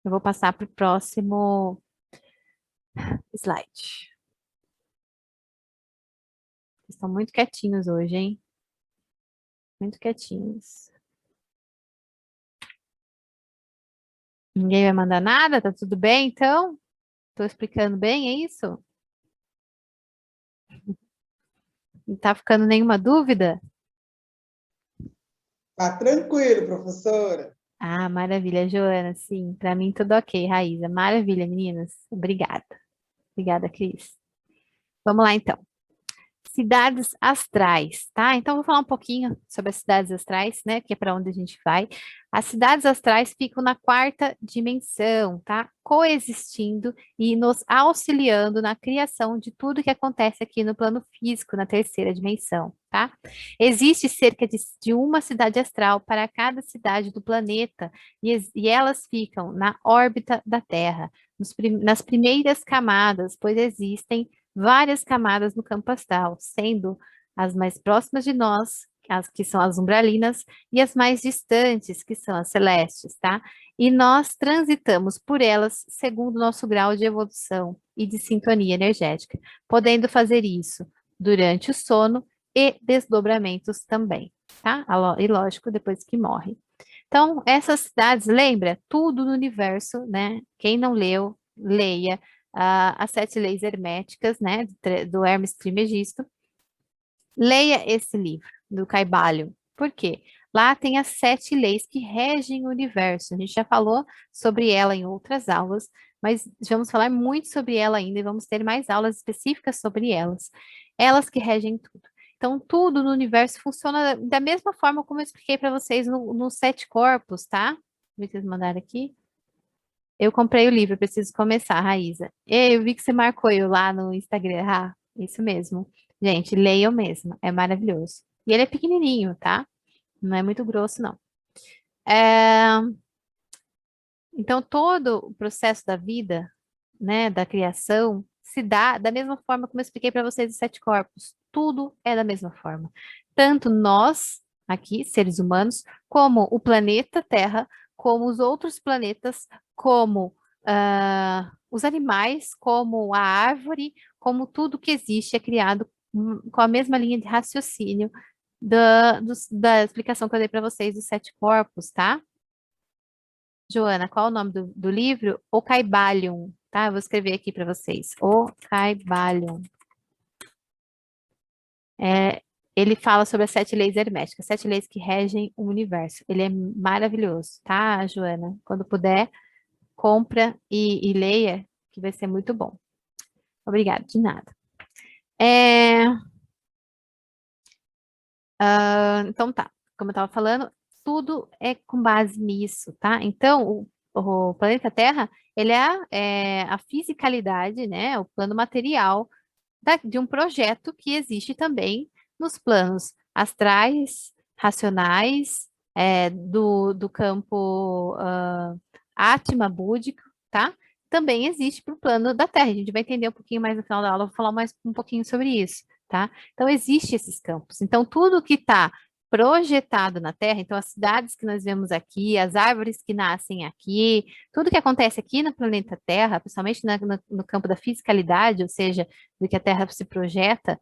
Eu vou passar para o próximo slide. Vocês estão muito quietinhos hoje, hein? Muito quietinhos. Ninguém vai mandar nada? Tá tudo bem, então? Estou explicando bem, é isso? Não tá ficando nenhuma dúvida? Tá tranquilo, professora. Ah, maravilha, Joana. Sim, para mim tudo ok, Raíza. Maravilha, meninas. Obrigada. Obrigada, Cris. Vamos lá, então. Cidades astrais, tá? Então, vou falar um pouquinho sobre as cidades astrais, né? Que é para onde a gente vai. As cidades astrais ficam na quarta dimensão, tá? Coexistindo e nos auxiliando na criação de tudo que acontece aqui no plano físico, na terceira dimensão, tá? Existe cerca de uma cidade astral para cada cidade do planeta, e elas ficam na órbita da Terra, nas primeiras camadas, pois existem várias camadas no campo astral, sendo as mais próximas de nós, as que são as umbralinas, e as mais distantes, que são as celestes, tá? E nós transitamos por elas segundo o nosso grau de evolução e de sintonia energética, podendo fazer isso durante o sono e desdobramentos também, tá? E lógico, depois que morre. Então, essas cidades, lembra? Tudo no universo, né? Quem não leu, leia as sete leis herméticas, né, do Hermes Trismegisto. Leia esse livro do Caibalion. Por quê? Lá tem as sete leis que regem o universo. A gente já falou sobre ela em outras aulas, mas vamos falar muito sobre ela ainda e vamos ter mais aulas específicas sobre elas. Elas que regem tudo. Então, tudo no universo funciona da mesma forma como eu expliquei para vocês nos sete corpos, tá? Vocês mandaram aqui. Eu comprei o livro, preciso começar, Raíza. Ei, eu vi que você marcou eu lá no Instagram. Ah, isso mesmo. Gente, leiam mesmo, é maravilhoso. E ele é pequenininho, tá? Não é muito grosso, não. É, Então, todo o processo da vida, né, da criação, se dá da mesma forma como eu expliquei para vocês os sete corpos. Tudo é da mesma forma. Tanto nós, aqui, seres humanos, como o planeta Terra, como os outros planetas, como os animais, como a árvore, como tudo que existe é criado com a mesma linha de raciocínio da explicação que eu dei para vocês dos sete corpos, tá? Joana, qual o nome do livro? O Caibalion, tá? Eu vou escrever aqui para vocês. O Caibalion. Ele fala sobre as sete leis herméticas, sete leis que regem o universo. Ele é maravilhoso, tá, Joana? Quando puder, compra e leia, que vai ser muito bom. Obrigada, de nada. Então tá, como eu estava falando, tudo é com base nisso, tá? Então, o planeta Terra, ele é a fisicalidade, né? O plano material de um projeto que existe também nos planos astrais, racionais, do campo Atma búdico, tá? Também existe para o plano da Terra. A gente vai entender um pouquinho mais no final da aula, eu vou falar mais um pouquinho sobre isso, tá? Então, existem esses campos. Então, tudo que está projetado na Terra, então as cidades que nós vemos aqui, as árvores que nascem aqui, tudo que acontece aqui no planeta Terra, principalmente no campo da fisicalidade, ou seja, do que a Terra se projeta,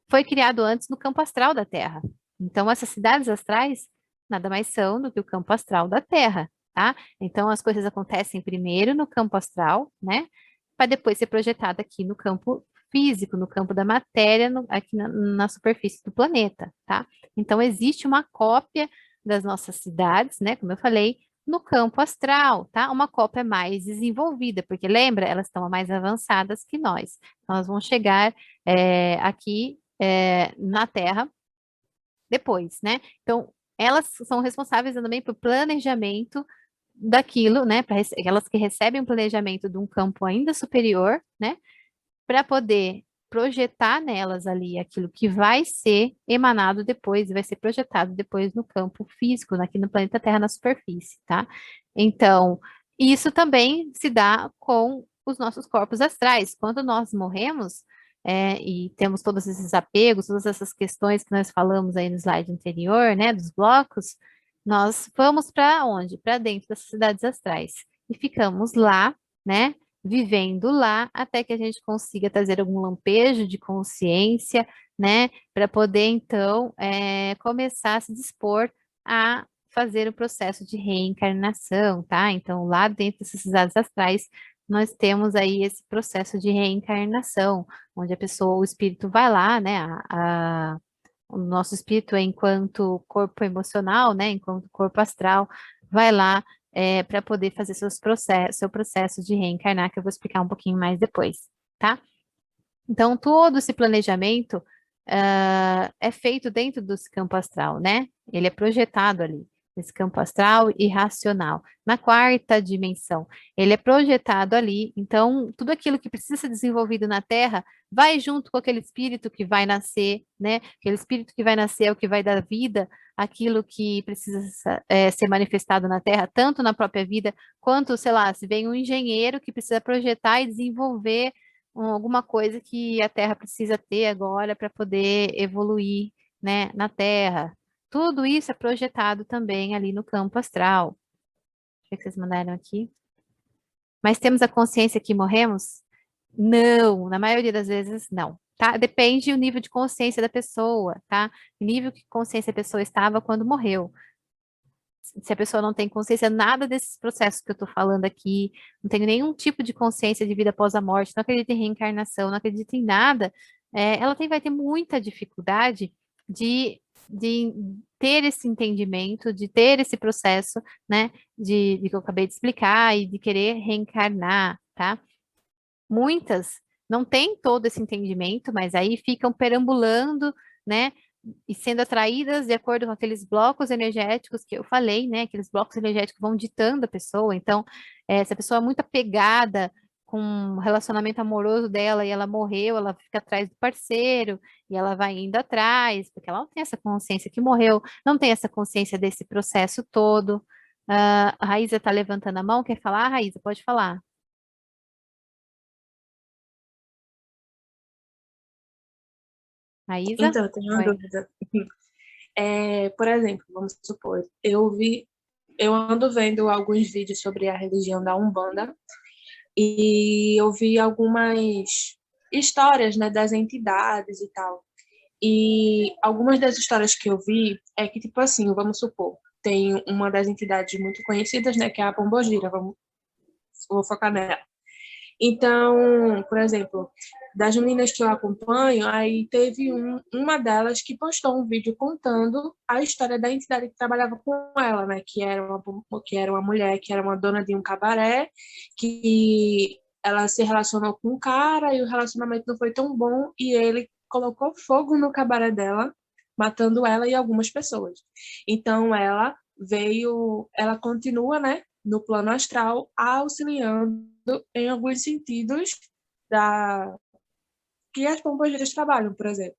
foi criado antes no campo astral da Terra. Então, essas cidades astrais nada mais são do que o campo astral da Terra, tá? Então, as coisas acontecem primeiro no campo astral, né? Para depois ser projetada aqui no campo físico, no campo da matéria, aqui na superfície do planeta, tá? Então, existe uma cópia das nossas cidades, né? Como eu falei, no campo astral, tá? Uma cópia mais desenvolvida, porque lembra, elas estão mais avançadas que nós. Então, elas vão chegar aqui na Terra depois, né? Então, elas são responsáveis também por planejamento daquilo, né? Elas que recebem um planejamento de um campo ainda superior, né? Para poder projetar nelas ali aquilo que vai ser emanado depois, vai ser projetado depois no campo físico, aqui no planeta Terra, na superfície, tá? Então, isso também se dá com os nossos corpos astrais. Quando nós morremos, e temos todos esses apegos, todas essas questões que nós falamos aí no slide anterior, né, dos blocos, nós vamos para onde? Para dentro das cidades astrais. e ficamos lá, né? Vivendo lá até que a gente consiga trazer algum lampejo de consciência, né? Para poder, então, começar a se dispor a fazer o processo de reencarnação, tá? Então, lá dentro desses cidades astrais, nós temos aí esse processo de reencarnação, onde a pessoa, o espírito vai lá, né? O nosso espírito, enquanto corpo emocional, né? Enquanto corpo astral, vai lá para poder fazer seu processo de reencarnar, que eu vou explicar um pouquinho mais depois, tá? Então, todo esse planejamento é feito dentro desse campo astral, né? Ele é projetado ali, nesse campo astral e racional, na quarta dimensão. Ele é projetado ali, então, tudo aquilo que precisa ser desenvolvido na Terra vai junto com aquele espírito que vai nascer, né? Aquele espírito que vai nascer é o que vai dar vida àquilo que precisa ser manifestado na Terra, tanto na própria vida, quanto, sei lá, se vem um engenheiro que precisa projetar e desenvolver alguma coisa que a Terra precisa ter agora para poder evoluir, né, na Terra. Tudo isso é projetado também ali no campo astral. O que vocês mandaram aqui? Mas temos a consciência que morremos? Não, na maioria das vezes não, tá? Depende do nível de consciência da pessoa, tá? O nível de consciência a pessoa estava quando morreu. Se a pessoa não tem consciência nada desses processos que eu estou falando aqui, não tem nenhum tipo de consciência de vida após a morte, não acredita em reencarnação, não acredita em nada, ela vai ter muita dificuldade de ter esse entendimento, de ter esse processo, né, de que eu acabei de explicar e de querer reencarnar, tá? Muitas não têm todo esse entendimento, mas aí ficam perambulando, né? E sendo atraídas de acordo com aqueles blocos energéticos que eu falei, né? Aqueles blocos energéticos vão ditando a pessoa. Então, se a pessoa é muito apegada com o relacionamento amoroso dela e ela morreu, ela fica atrás do parceiro e ela vai indo atrás, porque ela não tem essa consciência que morreu, não tem essa consciência desse processo todo. A Raíza está levantando a mão, quer falar? Raíza, pode falar. Raíza? Então, eu tenho uma Oi. dúvida. Por exemplo, vamos supor, eu ando vendo alguns vídeos sobre a religião da Umbanda e eu vi algumas histórias, né, das entidades e tal. E algumas das histórias que eu vi é que, tipo assim, vamos supor, tem uma das entidades muito conhecidas, né, que é a Pombogira, vou focar nela. Então, por exemplo, das meninas que eu acompanho, aí teve uma delas que postou um vídeo contando a história da entidade que trabalhava com ela, né? Que era uma mulher, que era uma dona de um cabaré, que ela se relacionou com um cara e o relacionamento não foi tão bom e ele colocou fogo no cabaré dela, matando ela e algumas pessoas. Então ela continua, né, no plano astral, auxiliando em alguns sentidos da que as pombogiras trabalham, por exemplo.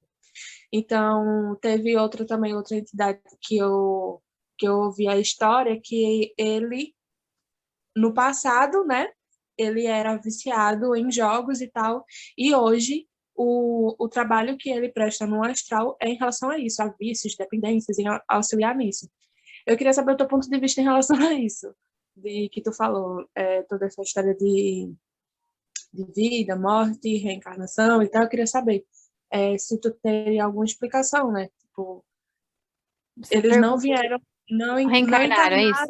Então, teve outra entidade que eu ouvi a história que ele no passado, né, ele era viciado em jogos e tal, e hoje o trabalho que ele presta no astral é em relação a isso, a vícios, dependências, em auxiliar nisso. Eu queria saber o teu ponto de vista em relação a isso, de que tu falou, toda essa história de vida, morte, reencarnação e tal. Eu queria saber se tu teria alguma explicação, né? Tipo, Você eles não pergunta. vieram, não Reencarnaram, é isso?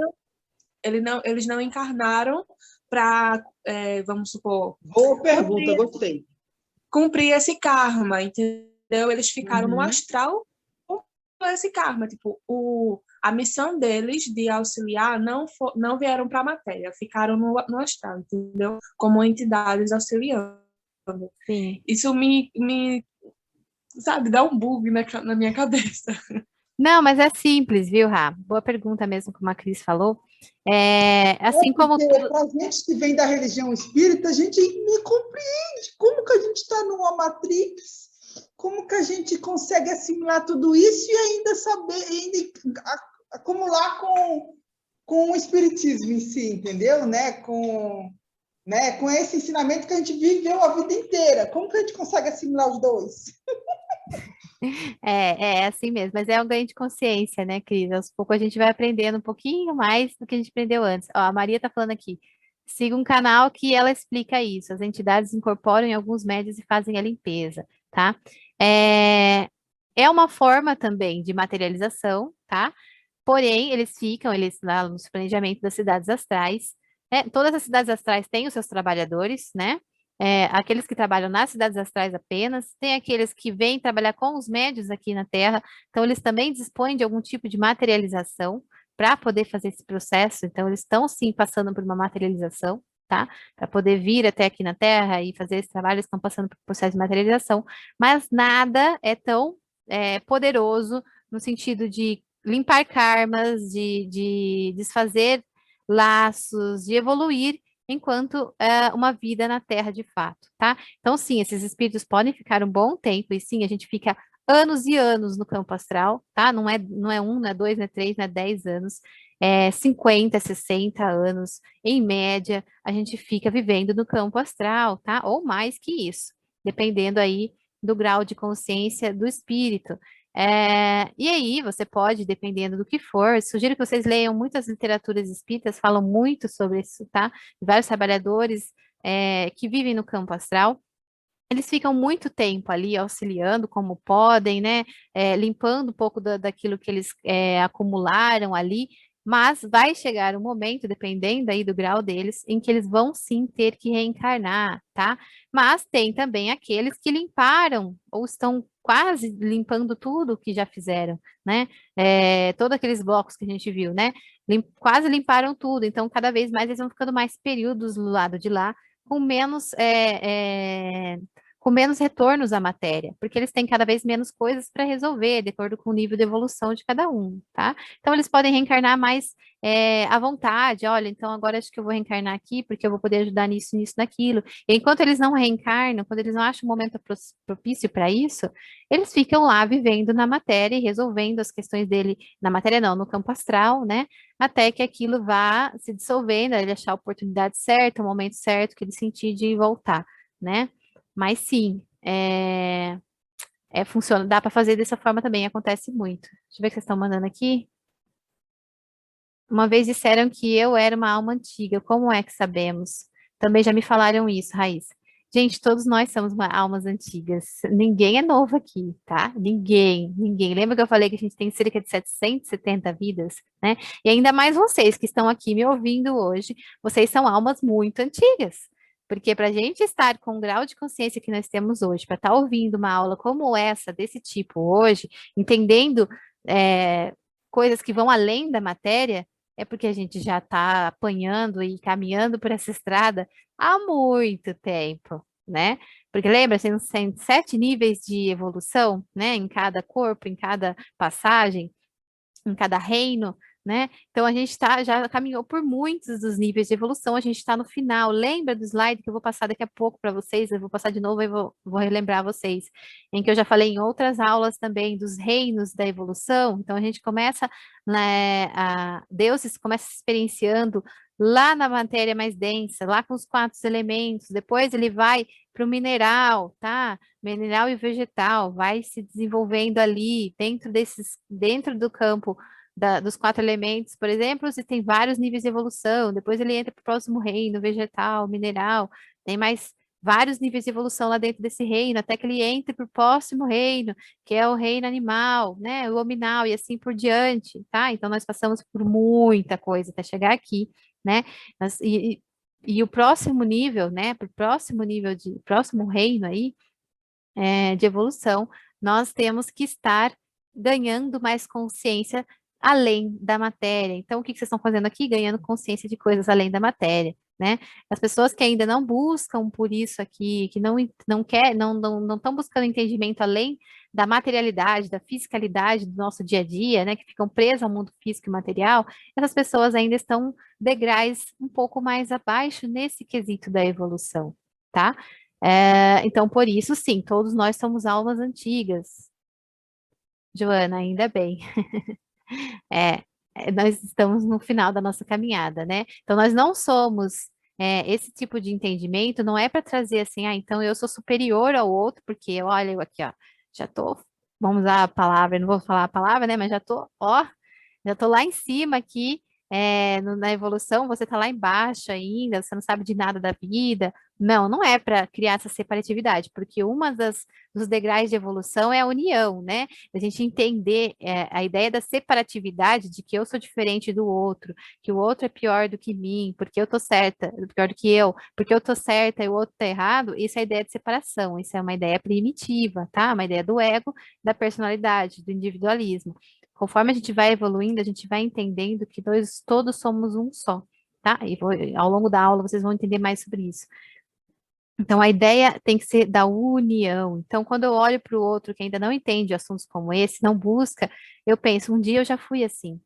encarnaram, eles não encarnaram para, vamos supor, Boa pergunta, cumprir, gostei. cumprir esse karma, entendeu? Eles ficaram no Uhum. astral com esse karma, tipo, a missão deles de auxiliar não vieram para a matéria, ficaram no astral, entendeu? Como entidades auxiliando. Sim. Isso sabe, dá um bug na minha cabeça. Não, mas é simples, viu, Rá? Boa pergunta mesmo, como a Cris falou. Assim como Porque tudo. para a gente que vem da religião espírita, a gente não compreende como que a gente está numa matrix, como que a gente consegue assimilar tudo isso e ainda saber, acumular com o espiritismo em si, entendeu? Com esse ensinamento que a gente viveu a vida inteira. Como que a gente consegue assimilar os dois? É assim mesmo, mas é um ganho de consciência, né, Cris? Aos poucos a gente vai aprendendo um pouquinho mais do que a gente aprendeu antes. Ó, a Maria tá falando aqui. Siga um canal que ela explica isso. As entidades incorporam em alguns médios e fazem a limpeza, tá? É uma forma também de materialização, tá? Porém, eles lá no planejamento das cidades astrais, né? Todas as cidades astrais têm os seus trabalhadores, né? Aqueles que trabalham nas cidades astrais apenas, tem aqueles que vêm trabalhar com os médios aqui na Terra, então eles também dispõem de algum tipo de materialização para poder fazer esse processo, então eles estão sim passando por uma materialização, tá? Para poder vir até aqui na Terra e fazer esse trabalho, eles estão passando por um processo de materialização, mas nada é tão poderoso no sentido de limpar karmas, de desfazer laços, de evoluir enquanto uma vida na Terra de fato, tá? Então, sim, esses espíritos podem ficar um bom tempo, e sim, a gente fica anos e anos no campo astral, tá? Não é um, não é dois, não é três, não é 10 anos, 50, 60 anos, em média, a gente fica vivendo no campo astral, tá? Ou mais que isso, dependendo aí do grau de consciência do espírito. E aí, você pode, dependendo do que for, sugiro que vocês leiam muitas literaturas espíritas, falam muito sobre isso, tá? Vários trabalhadores que vivem no campo astral, eles ficam muito tempo ali auxiliando como podem, né? Limpando um pouco daquilo que eles acumularam ali, mas vai chegar um momento, dependendo aí do grau deles, em que eles vão sim ter que reencarnar, tá? Mas tem também aqueles que limparam ou estão quase limpando tudo que já fizeram, né? Todos aqueles blocos que a gente viu, né? Quase limparam tudo, então cada vez mais eles vão ficando mais períodos do lado de lá, com menos com menos retornos à matéria, porque eles têm cada vez menos coisas para resolver, de acordo com o nível de evolução de cada um, tá? Então, eles podem reencarnar mais à vontade. Olha, então agora acho que eu vou reencarnar aqui, porque eu vou poder ajudar nisso, nisso, naquilo. E enquanto eles não reencarnam, quando eles não acham um momento propício para isso, eles ficam lá vivendo na matéria e resolvendo as questões dele, na matéria não, no campo astral, né? Até que aquilo vá se dissolvendo, ele achar a oportunidade certa, o momento certo que ele sentir de voltar, né? Mas sim, funciona, dá para fazer dessa forma também, acontece muito. Deixa eu ver o que vocês estão mandando aqui. Uma vez disseram que eu era uma alma antiga, como é que sabemos? Também já me falaram isso, Raíssa. Gente, todos nós somos almas antigas. Ninguém é novo aqui, tá? Ninguém, ninguém. Lembra que eu falei que a gente tem cerca de 770 vidas, né? E ainda mais vocês que estão aqui me ouvindo hoje, vocês são almas muito antigas. Porque para a gente estar com o grau de consciência que nós temos hoje, para estar ouvindo uma aula como essa, desse tipo hoje, entendendo coisas que vão além da matéria, é porque a gente já está apanhando e caminhando por essa estrada há muito tempo, né? Porque lembra, tem 7 níveis de evolução, né? Em cada corpo, em cada passagem, em cada reino, né? Então a gente já caminhou por muitos dos níveis de evolução, a gente está no final. Lembra do slide que eu vou passar daqui a pouco para vocês? Eu vou passar de novo e vou relembrar vocês, em que eu já falei em outras aulas também dos reinos da evolução. Então a gente começa, né, Deus começa se experienciando lá na matéria mais densa, lá com os 4 elementos. Depois ele vai para o mineral, tá? Mineral e vegetal, vai se desenvolvendo ali dentro do campo dos 4 elementos, por exemplo, você tem vários níveis de evolução, depois ele entra para o próximo reino, vegetal, mineral, tem mais vários níveis de evolução lá dentro desse reino, até que ele entre para o próximo reino, que é o reino animal, né, o hominal, e assim por diante, tá? Então, nós passamos por muita coisa até chegar aqui, né? E o próximo nível, né, para o próximo nível próximo reino aí, de evolução, nós temos que estar ganhando mais consciência além da matéria. Então, o que vocês estão fazendo aqui? Ganhando consciência de coisas além da matéria, né? As pessoas que ainda não buscam por isso aqui, que não estão buscando entendimento além da materialidade, da fisicalidade do nosso dia a dia, né? Que ficam presas ao mundo físico e material, essas pessoas ainda estão degraus um pouco mais abaixo nesse quesito da evolução, tá? Então, por isso, sim, todos nós somos almas antigas. Joana, ainda bem. É, nós estamos no final da nossa caminhada, né? Então, nós não somos esse tipo de entendimento, não é para trazer assim, então eu sou superior ao outro, porque olha, eu aqui, ó, já tô, vamos usar a palavra, não vou falar a palavra, né? Mas já tô lá em cima aqui, na evolução você está lá embaixo ainda, você não sabe de nada da vida. Não, não é para criar essa separatividade, porque dos degraus de evolução é a união, né? A gente entender a ideia da separatividade, de que eu sou diferente do outro, que o outro é pior do que mim, porque eu tô certa, pior do que eu, porque eu tô certa e o outro tá errado, isso é a ideia de separação, isso é uma ideia primitiva, tá? Uma ideia do ego, da personalidade, do individualismo. Conforme a gente vai evoluindo, a gente vai entendendo que nós todos somos um só, tá? Ao longo da aula vocês vão entender mais sobre isso. Então, a ideia tem que ser da união. Então, quando eu olho para o outro que ainda não entende assuntos como esse, não busca, eu penso, um dia eu já fui assim,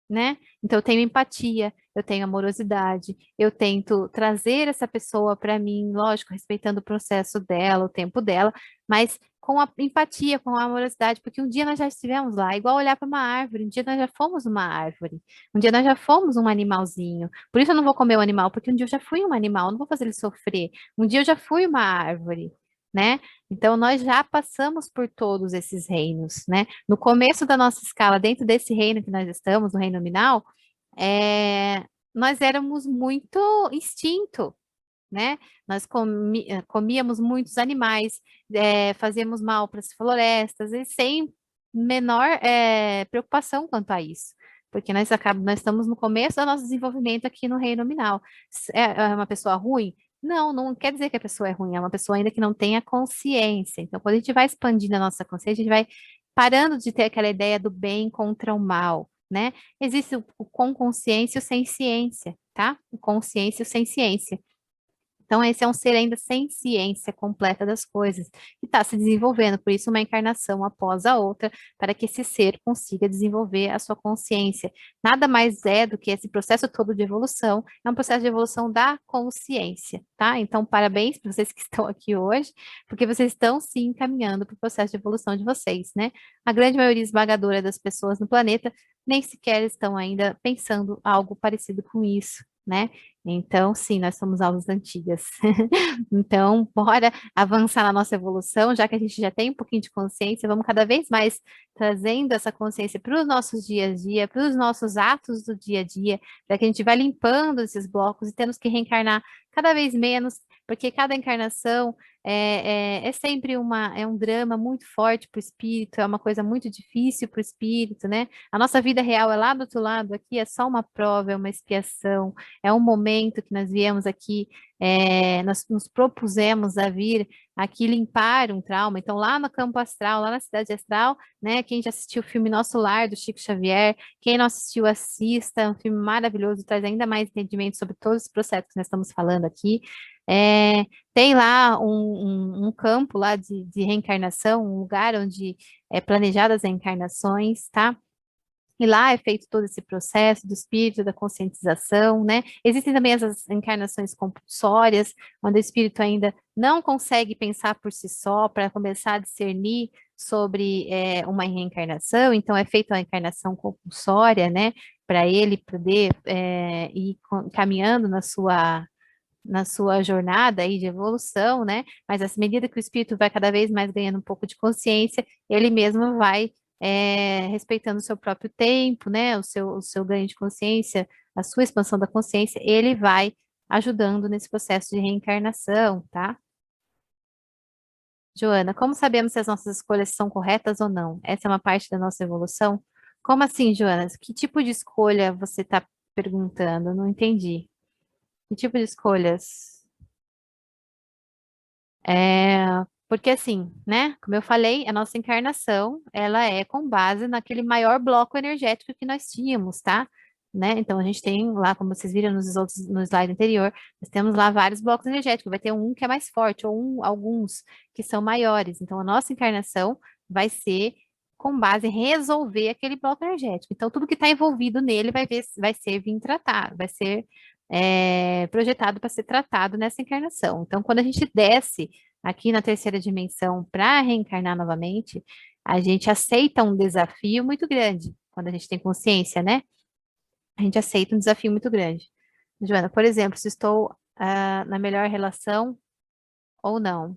né? Então, eu tenho empatia, eu tenho amorosidade, eu tento trazer essa pessoa para mim, lógico, respeitando o processo dela, o tempo dela, mas com a empatia, com a amorosidade, porque um dia nós já estivemos lá, igual olhar para uma árvore, um dia nós já fomos uma árvore, um dia nós já fomos um animalzinho. Por isso eu não vou comer o animal, porque um dia eu já fui um animal, não vou fazer ele sofrer. Um dia eu já fui uma árvore, né? Então, nós já passamos por todos esses reinos, né? No começo da nossa escala, dentro desse reino que nós estamos, no reino nominal, nós éramos muito instinto, né? Nós comíamos muitos animais, fazíamos mal para as florestas, e sem menor preocupação quanto a isso. Porque nós estamos no começo do nosso desenvolvimento aqui no reino nominal. É uma pessoa ruim? Não, não quer dizer que a pessoa é ruim, é uma pessoa ainda que não tenha consciência. Então, quando a gente vai expandindo a nossa consciência, a gente vai parando de ter aquela ideia do bem contra o mal, né? Existe o com consciência e o sem ciência, tá? O consciência e o sem ciência. Então, esse é um ser ainda sem ciência completa das coisas, que está se desenvolvendo, por isso, uma encarnação após a outra, para que esse ser consiga desenvolver a sua consciência. Nada mais é do que esse processo todo de evolução, é um processo de evolução da consciência, tá? Então, parabéns para vocês que estão aqui hoje, porque vocês estão se encaminhando para o processo de evolução de vocês, né? A grande maioria esmagadora das pessoas no planeta nem sequer estão ainda pensando algo parecido com isso, né? Então, sim, nós somos aulas antigas. Então, bora avançar na nossa evolução, já que a gente já tem um pouquinho de consciência, vamos cada vez mais trazendo essa consciência para os nossos dias a dia, para os nossos atos do dia a dia, para que a gente vá limpando esses blocos e temos que reencarnar cada vez menos, porque cada encarnação é sempre um drama muito forte para o espírito, é uma coisa muito difícil para o espírito, né? A nossa vida real é lá do outro lado, aqui é só uma prova, é uma expiação, é um momento que nós viemos aqui, nós nos propusemos a vir aqui limpar um trauma. Então, lá no campo astral, lá na cidade astral, né? Quem já assistiu o filme Nosso Lar, do Chico Xavier, quem não assistiu, assista, é um filme maravilhoso, traz ainda mais entendimento sobre todos os processos que nós estamos falando aqui. É, tem lá um campo lá de reencarnação, um lugar onde é planejadas as reencarnações, tá? E lá é feito todo esse processo do espírito, da conscientização, né? Existem também as encarnações compulsórias, onde o espírito ainda não consegue pensar por si só para começar a discernir sobre uma reencarnação, então é feita a encarnação compulsória, né? Para ele poder ir caminhando na sua jornada aí de evolução, né? Mas à medida que o espírito vai cada vez mais ganhando um pouco de consciência, ele mesmo vai respeitando o seu próprio tempo, né? O seu ganho de consciência, a sua expansão da consciência, ele vai ajudando nesse processo de reencarnação, tá? Joana, como sabemos se as nossas escolhas são corretas ou não? Essa é uma parte da nossa evolução? Como assim, Joana? Que tipo de escolha você está perguntando? Não entendi. Que tipo de escolhas? Porque assim, né? Como eu falei, a nossa encarnação, ela é com base naquele maior bloco energético que nós tínhamos, tá? Né? Então a gente tem lá, como vocês viram no slide anterior, nós temos lá vários blocos energéticos, vai ter um que é mais forte, ou alguns que são maiores. Então a nossa encarnação vai ser com base em resolver aquele bloco energético. Então tudo que está envolvido nele vai ser vir tratado, vai ser projetado para ser tratado nessa encarnação. Então, quando a gente desce aqui na terceira dimensão para reencarnar novamente, a gente aceita um desafio muito grande, quando a gente tem consciência, né? A gente aceita um desafio muito grande. Joana, por exemplo, se estou na melhor relação ou não.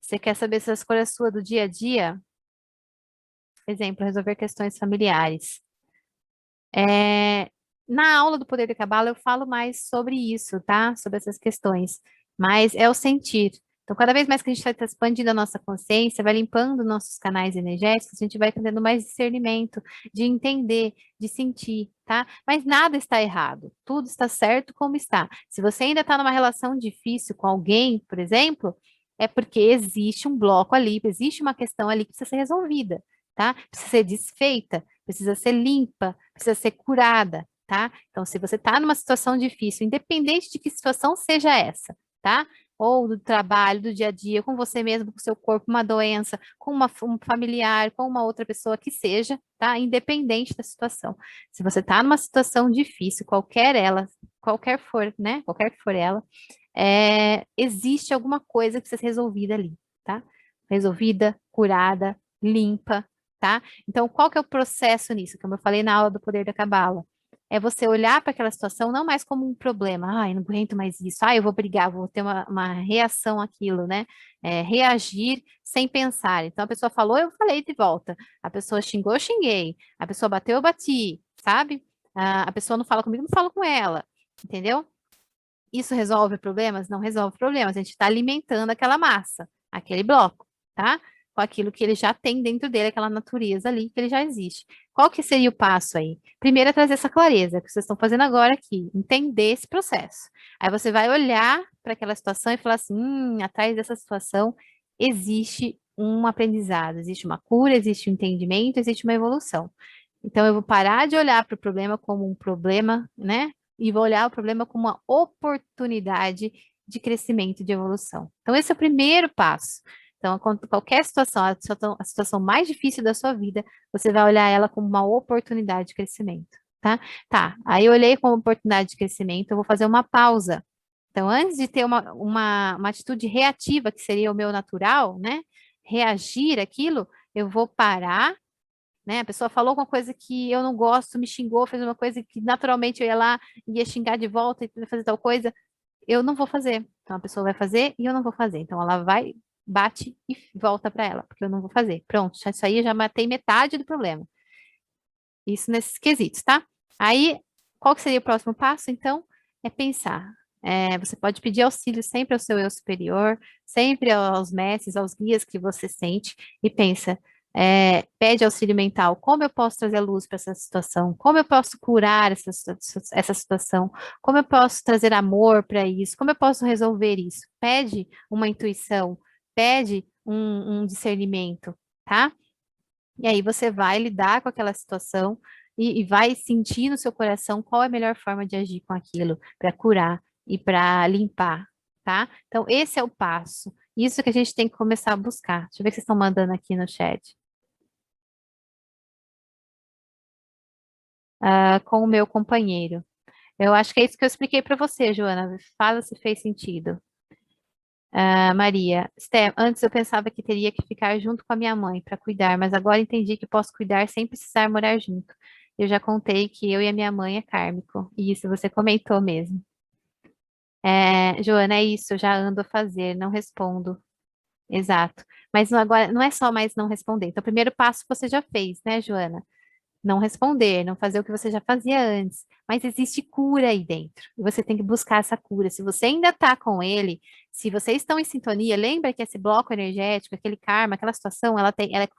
Você quer saber se a escolha é sua do dia a dia? Exemplo, resolver questões familiares. Na aula do Poder da Cabala eu falo mais sobre isso, tá? Sobre essas questões. Mas é o sentir. Então, cada vez mais que a gente vai estar expandindo a nossa consciência, vai limpando nossos canais energéticos, a gente vai tendo mais discernimento de entender, de sentir, tá? Mas nada está errado. Tudo está certo como está. Se você ainda está numa relação difícil com alguém, por exemplo, é porque existe um bloco ali, existe uma questão ali que precisa ser resolvida, tá? Precisa ser desfeita, precisa ser limpa, precisa ser curada, tá? Então, se você está numa situação difícil, independente de que situação seja essa, tá? Ou do trabalho, do dia a dia, com você mesmo, com o seu corpo, uma doença, com um familiar, com uma outra pessoa que seja, tá? Independente da situação. Se você está numa situação difícil, qualquer for, né? Qualquer que for ela, existe alguma coisa que precisa ser resolvida ali, tá? Resolvida, curada, limpa, tá? Então, qual que é o processo nisso? Como eu falei na aula do Poder da Cabala. É você olhar para aquela situação não mais como um problema. Ai, não aguento mais isso. Ai, eu vou brigar, vou ter uma reação àquilo, né? Reagir sem pensar. Então, a pessoa falou, eu falei de volta. A pessoa xingou, eu xinguei. A pessoa bateu, eu bati, sabe? A pessoa não fala comigo, não falo com ela. Entendeu? Isso resolve problemas? Não resolve problemas. A gente está alimentando aquela massa, aquele bloco, tá? Com aquilo que ele já tem dentro dele, aquela natureza ali que ele já existe. Qual que seria o passo aí? Primeiro é trazer essa clareza que vocês estão fazendo agora aqui, entender esse processo. Aí você vai olhar para aquela situação e falar assim, atrás dessa situação existe um aprendizado, existe uma cura, existe um entendimento, existe uma evolução. Então, eu vou parar de olhar para o problema como um problema, né? E vou olhar o problema como uma oportunidade de crescimento, de evolução. Então, esse é o primeiro passo. Então, qualquer situação, a situação mais difícil da sua vida, você vai olhar ela como uma oportunidade de crescimento, tá? Tá, aí eu olhei como oportunidade de crescimento, eu vou fazer uma pausa. Então, antes de ter uma atitude reativa, que seria o meu natural, né? Reagir aquilo, eu vou parar, né? A pessoa falou uma coisa que eu não gosto, me xingou, fez uma coisa que naturalmente eu ia lá, ia xingar de volta e fazer tal coisa, eu não vou fazer. Então a pessoa vai fazer e eu não vou fazer. Então ela vai, bate e volta para ela, porque eu não vou fazer. Pronto, isso aí eu já matei metade do problema. Isso nesses quesitos, tá? Aí, qual que seria o próximo passo, então? É pensar. Você pode pedir auxílio sempre ao seu eu superior, sempre aos mestres, aos guias que você sente, e pensa, pede auxílio mental, como eu posso trazer luz para essa situação? Como eu posso curar essa situação? Como eu posso trazer amor para isso? Como eu posso resolver isso? Pede uma intuição, pede um discernimento, tá? E aí você vai lidar com aquela situação e vai sentir no seu coração qual é a melhor forma de agir com aquilo para curar e para limpar, tá? Então, esse é o passo. Isso que a gente tem que começar a buscar. Deixa eu ver o que vocês estão mandando aqui no chat. Com o meu companheiro. Eu acho que é isso que eu expliquei para você, Joana. Fala se fez sentido. Maria, antes eu pensava que teria que ficar junto com a minha mãe para cuidar, mas agora entendi que posso cuidar sem precisar morar junto. Eu já contei que eu e a minha mãe é kármico. E isso você comentou mesmo. Joana, é isso, eu já ando a fazer, não respondo. Exato. Mas agora não é só mais não responder. Então, o primeiro passo você já fez, né, Joana? Não responder, não fazer o que você já fazia antes. Mas existe cura aí dentro. E você tem que buscar essa cura. Se você ainda está com ele, se vocês estão em sintonia, lembra que esse bloco energético, aquele karma, aquela situação, ela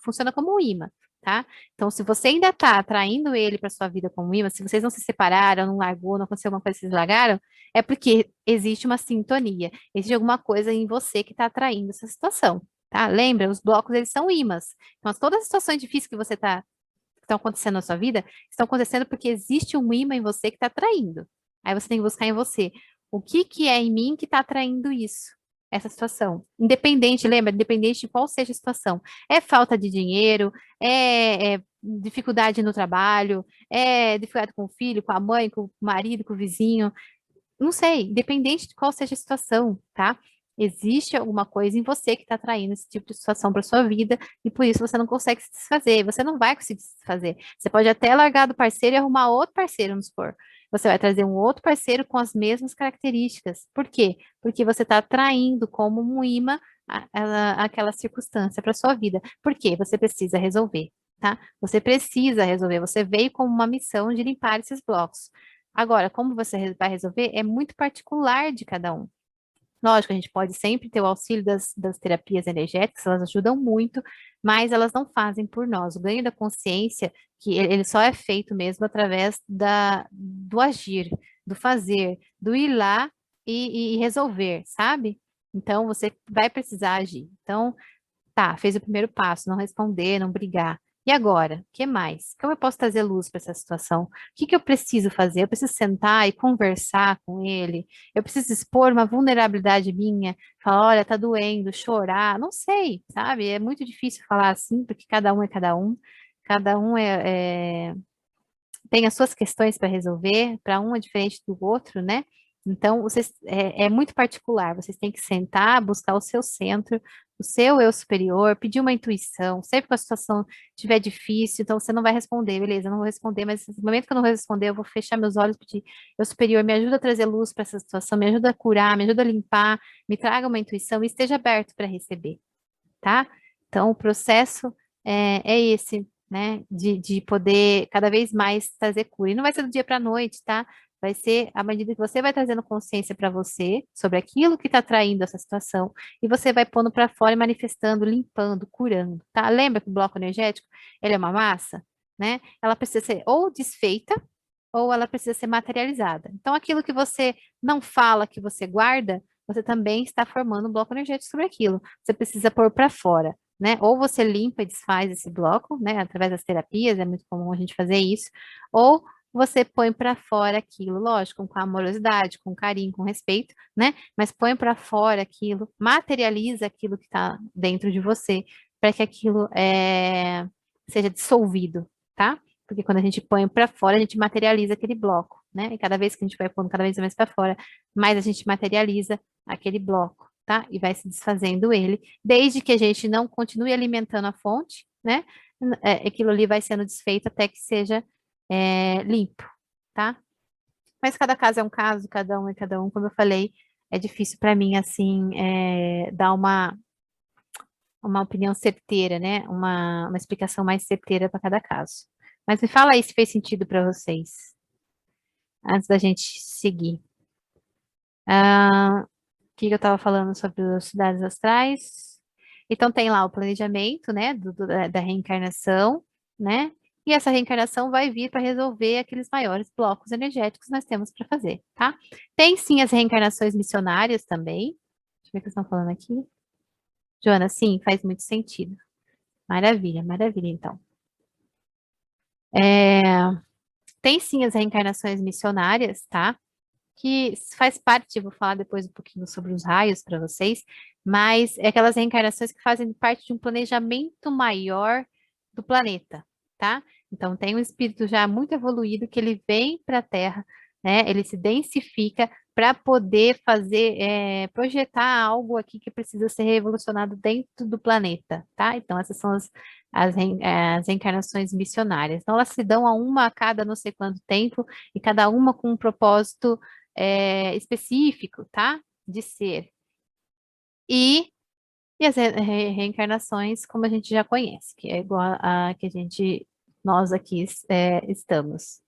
funciona como um imã, tá? Então, se você ainda está atraindo ele para sua vida como um imã, se vocês não se separaram, não largou, não aconteceu alguma coisa, vocês largaram, é porque existe uma sintonia. Existe alguma coisa em você que está atraindo essa situação. Tá? Lembra, os blocos eles são imãs. Então, todas as situações difíceis que você está que estão acontecendo na sua vida, estão acontecendo porque existe um imã em você que está atraindo. Aí você tem que buscar em você. O que que é em mim que está atraindo isso? Essa situação. Independente, lembra? Independente de qual seja a situação. É falta de dinheiro, é dificuldade no trabalho, é dificuldade com o filho, com a mãe, com o marido, com o vizinho. Não sei, independente de qual seja a situação, tá? Existe alguma coisa em você que está atraindo esse tipo de situação para sua vida e por isso você não consegue se desfazer. Você não vai conseguir se desfazer. Você pode até largar do parceiro e arrumar outro parceiro, vamos supor. Você vai trazer um outro parceiro com as mesmas características. Por quê? Porque você está atraindo como um imã aquela circunstância para sua vida. Por quê? Você precisa resolver. tá? Você precisa resolver, você veio com uma missão de limpar esses blocos. Agora, como você vai resolver é muito particular de cada um. Lógico, a gente pode sempre ter o auxílio das terapias energéticas, elas ajudam muito, mas elas não fazem por nós. O ganho da consciência, que ele só é feito mesmo através do agir, do fazer, do ir lá e resolver, sabe? Então, você vai precisar agir. Então, tá, fez o primeiro passo, não responder, não brigar. E agora? O que mais? Como eu posso trazer luz para essa situação? O que que eu preciso fazer? Eu preciso sentar e conversar com ele? Eu preciso expor uma vulnerabilidade minha? Falar, olha, tá doendo, chorar? Não sei, sabe? É muito difícil falar assim, porque cada um tem as suas questões para resolver, para um é diferente do outro, né? Então, é muito particular, vocês têm que sentar, buscar o seu centro, o seu eu superior, pedir uma intuição, sempre que a situação estiver difícil, então você não vai responder, beleza, eu não vou responder, mas no momento que eu não vou responder, eu vou fechar meus olhos e pedir, eu superior, me ajuda a trazer luz para essa situação, me ajuda a curar, me ajuda a limpar, me traga uma intuição e esteja aberto para receber, tá? Então, o processo é esse, né? De poder cada vez mais trazer cura. E não vai ser do dia para a noite, tá? Vai ser à medida que você vai trazendo consciência para você sobre aquilo que está traindo essa situação, e você vai pondo para fora e manifestando, limpando, curando, tá? Lembra que o bloco energético, ele é uma massa, né? Ela precisa ser ou desfeita, ou ela precisa ser materializada. Então, aquilo que você não fala, que você guarda, você também está formando um bloco energético sobre aquilo. Você precisa pôr para fora, né? Ou você limpa e desfaz esse bloco, né? Através das terapias, é muito comum a gente fazer isso. Ou você põe para fora aquilo, lógico, com amorosidade, com carinho, com respeito, né? Mas põe para fora aquilo, materializa aquilo que está dentro de você, para que aquilo seja dissolvido, tá? Porque quando a gente põe para fora, a gente materializa aquele bloco, né? E cada vez que a gente vai pondo cada vez mais para fora, mais a gente materializa aquele bloco, tá? E vai se desfazendo ele, desde que a gente não continue alimentando a fonte, né? Aquilo ali vai sendo desfeito até que seja limpo, tá? Mas cada caso é um caso, cada um é cada um, como eu falei, é difícil para mim, assim, dar uma opinião certeira, né? Uma explicação mais certeira para cada caso. Mas me fala aí se fez sentido para vocês, antes da gente seguir. O que eu estava falando sobre as cidades astrais? Então tem lá o planejamento, né, da reencarnação, né? E essa reencarnação vai vir para resolver aqueles maiores blocos energéticos que nós temos para fazer, tá? Tem sim as reencarnações missionárias também. Deixa eu ver o que eles estão falando aqui. Joana, sim, faz muito sentido. Maravilha, maravilha, então. Tem sim as reencarnações missionárias, tá? Que faz parte, vou falar depois um pouquinho sobre os raios para vocês, mas é aquelas reencarnações que fazem parte de um planejamento maior do planeta, tá? Então tem um espírito já muito evoluído que ele vem para a Terra, né? Ele se densifica para poder fazer, projetar algo aqui que precisa ser revolucionado dentro do planeta, tá? Então essas são as reencarnações missionárias. Então elas se dão a cada não sei quanto tempo, e cada uma com um propósito específico, tá? De ser. E as reencarnações, como a gente já conhece, que é igual a que nós aqui estamos.